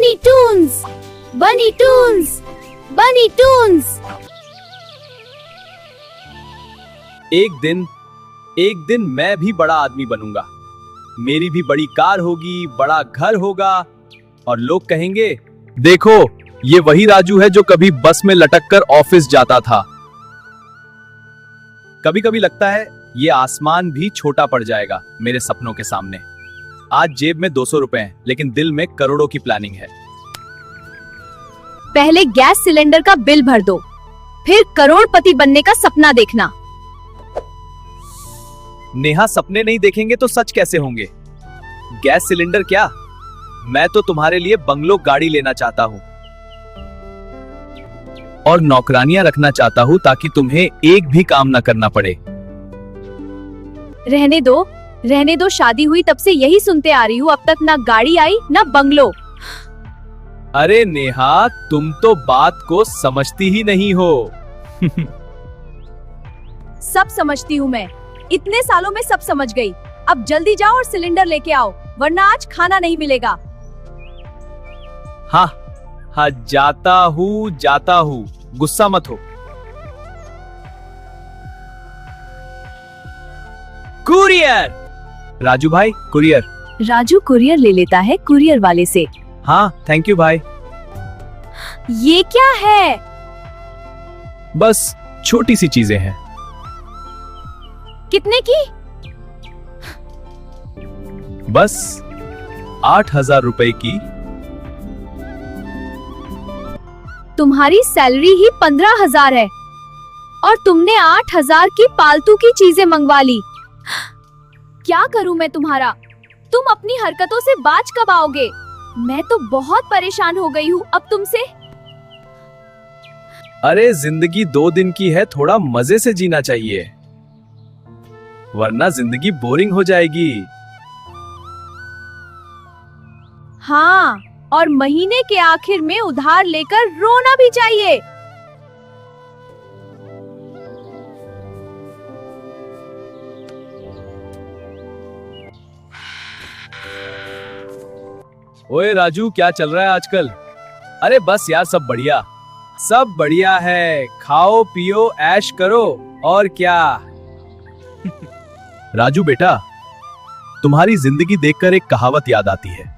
बनी टून्स, बनी टून्स, बनी टून्स। एक दिन मैं भी बड़ा आदमी बनूंगा। मेरी भी बड़ी कार होगी, बड़ा घर होगा और लोग कहेंगे, देखो ये वही राजू है जो कभी बस में लटक कर ऑफिस जाता था। कभी कभी लगता है ये आसमान भी छोटा पड़ जाएगा मेरे सपनों के सामने। आज जेब में 200 रुपए हैं, लेकिन दिल में करोड़ों की प्लानिंग है। पहले गैस सिलेंडर का बिल भर दो, फिर करोड़पति बनने का सपना देखना। नेहा, सपने नहीं देखेंगे तो सच कैसे होंगे? गैस सिलेंडर क्या, मैं तो तुम्हारे लिए बंगलो गाड़ी लेना चाहता हूँ और नौकरानियां रखना चाहता हूँ ताकि तुम्हें एक भी काम ना करना पड़े। रहने दो, शादी हुई तब से यही सुनते आ रही हूँ, अब तक ना गाड़ी आई ना बंगलो। अरे नेहा, तुम तो बात को समझती ही नहीं हो। सब समझती हूँ मैं, इतने सालों में सब समझ गई। अब जल्दी जाओ और सिलेंडर लेके आओ, वरना आज खाना नहीं मिलेगा। हाँ, जाता हूँ, गुस्सा मत हो। कुरियर, राजू भाई कुरियर। राजू कुरियर ले लेता है कुरियर वाले से। हाँ, थैंक यू भाई। ये क्या है? बस छोटी सी चीजें हैं। कितने की? बस 8,000 रुपए की। तुम्हारी सैलरी ही 15,000 है और तुमने 8,000 की फालतू की चीजें मंगवा ली। क्या करूं मैं तुम्हारा? तुम अपनी हरकतों से बाज कब आओगे? मैं तो बहुत परेशान हो गई हूँ अब तुमसे। अरे जिंदगी 2 दिन की है, थोड़ा मजे से जीना चाहिए, वरना जिंदगी बोरिंग हो जाएगी। हाँ, और महीने के आखिर में उधार लेकर रोना भी चाहिए। ओए राजू, क्या चल रहा है आजकल? अरे बस यार, सब बढ़िया है। खाओ पियो ऐश करो, और क्या। राजू बेटा, तुम्हारी जिंदगी देखकर एक कहावत याद आती है।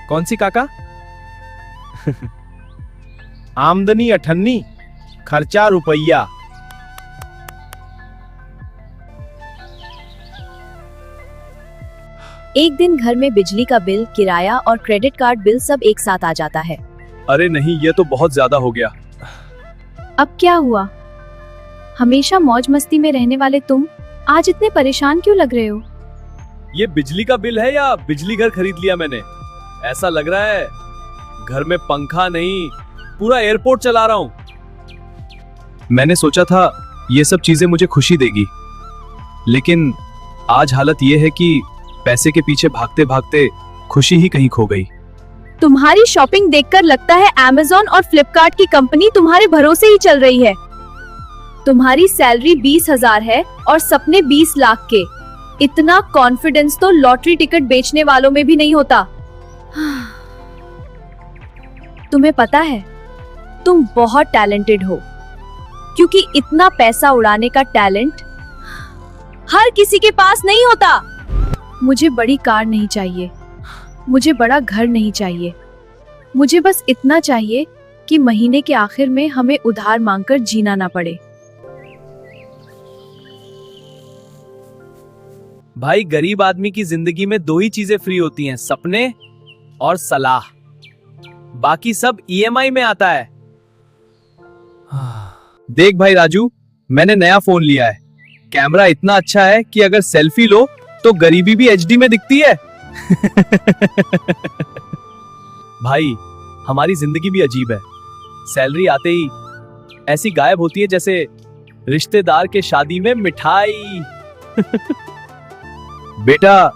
कौन सी काका? आमदनी 98, खर्चा रुपया। एक दिन घर में बिजली का बिल, किराया और क्रेडिट कार्ड बिल सब एक साथ आ जाता है। अरे नहीं, ये तो बहुत ज्यादा हो गया। अब क्या हुआ? हमेशा मौज मस्ती में रहने वाले तुम आज इतने परेशान क्यों लग रहे हो? ये बिजली का बिल है या बिजली घर खरीद लिया मैंने? ऐसा लग रहा है घर में पंखा नहीं, पूरा एयरपोर्ट चला रहा हूं। मैंने सोचा था ये सब चीजें मुझे खुशी देगी, लेकिन आज हालत ये है कि पैसे के पीछे भागते भागते खुशी ही कहीं खो गई। तुम्हारी शॉपिंग देखकर लगता है Amazon और Flipkart की कंपनी तुम्हारे भरोसे ही चल रही है। तुम्हारी सैलरी 20,000 है और सपने 20 लाख के। इतना कॉन्फिडेंस तो लॉटरी टिकट बेचने वालों में भी नहीं होता। तुम्हें पता है, तुम बहुत टैलेंटेड हो, क्योंकि इतना पैसा उड़ाने का टैलेंट हर किसी के पास नहीं होता। मुझे बड़ी कार नहीं चाहिए, मुझे बड़ा घर नहीं चाहिए, मुझे बस इतना चाहिए कि महीने के आखिर में हमें उधार मांगकर जीना ना पड़े। भाई, गरीब आदमी की जिंदगी में 2 ही चीजें फ्री होती हैं, सपने और सलाह। बाकी सब EMI में आता है। देख भाई राजू, मैंने नया फोन लिया है। कैमरा इतना अच्छा है कि अगर सेल्फी लो तो गरीबी भी HD में दिखती है। भाई, हमारी जिंदगी भी अजीब है। सैलरी आते ही ऐसी गायब होती है जैसे रिश्तेदार के शादी में मिठाई। बेटा,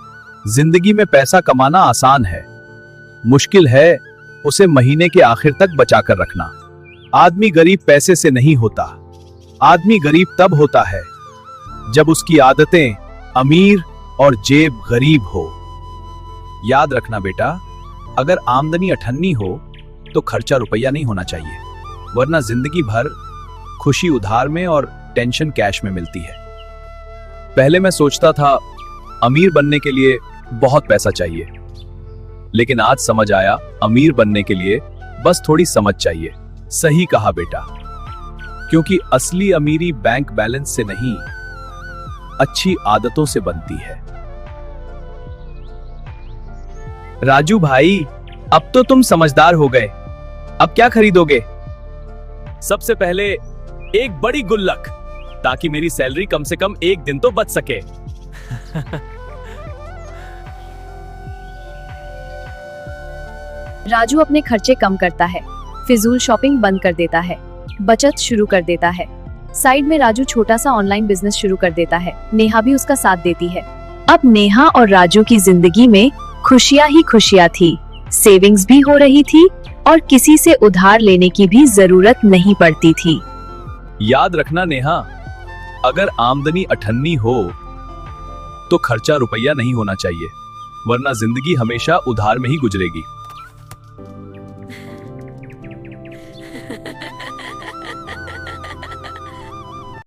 जिंदगी में पैसा कमाना आसान है, मुश्किल है उसे महीने के आखिर तक बचा कर रखना। आदमी गरीब पैसे से नहीं होता, आदमी गरीब तब होता है जब उसकी आदतें अमीर और जेब गरीब हो। याद रखना बेटा, अगर आमदनी अठन्नी हो तो खर्चा रुपया नहीं होना चाहिए, वरना जिंदगी भर खुशी उधार में और टेंशन कैश में मिलती है। पहले मैं सोचता था अमीर बनने के लिए बहुत पैसा चाहिए, लेकिन आज समझ आया अमीर बनने के लिए बस थोड़ी समझ चाहिए। सही कहा बेटा, क्योंकि असली अमीरी बैंक बैलेंस से नहीं, अच्छी आदतों से बनती है। राजू भाई, अब तो तुम समझदार हो गए, अब क्या खरीदोगे? सबसे पहले एक बड़ी गुल्लक, ताकि मेरी सैलरी कम से कम एक दिन तो बच सके। राजू अपने खर्चे कम करता है, फिजूल शॉपिंग बंद कर देता है, बचत शुरू कर देता है। साइड में राजू छोटा सा ऑनलाइन बिजनेस शुरू कर देता है। नेहा भी उसका साथ देती है। अब नेहा और राजू की जिंदगी में खुशियां ही खुशियां थी। सेविंग्स भी हो रही थी और किसी से उधार लेने की भी जरूरत नहीं पड़ती थी। याद रखना नेहा, अगर आमदनी अठन्नी हो तो खर्चा रुपया नहीं होना चाहिए, वरना जिंदगी हमेशा उधार में ही गुजरेगी।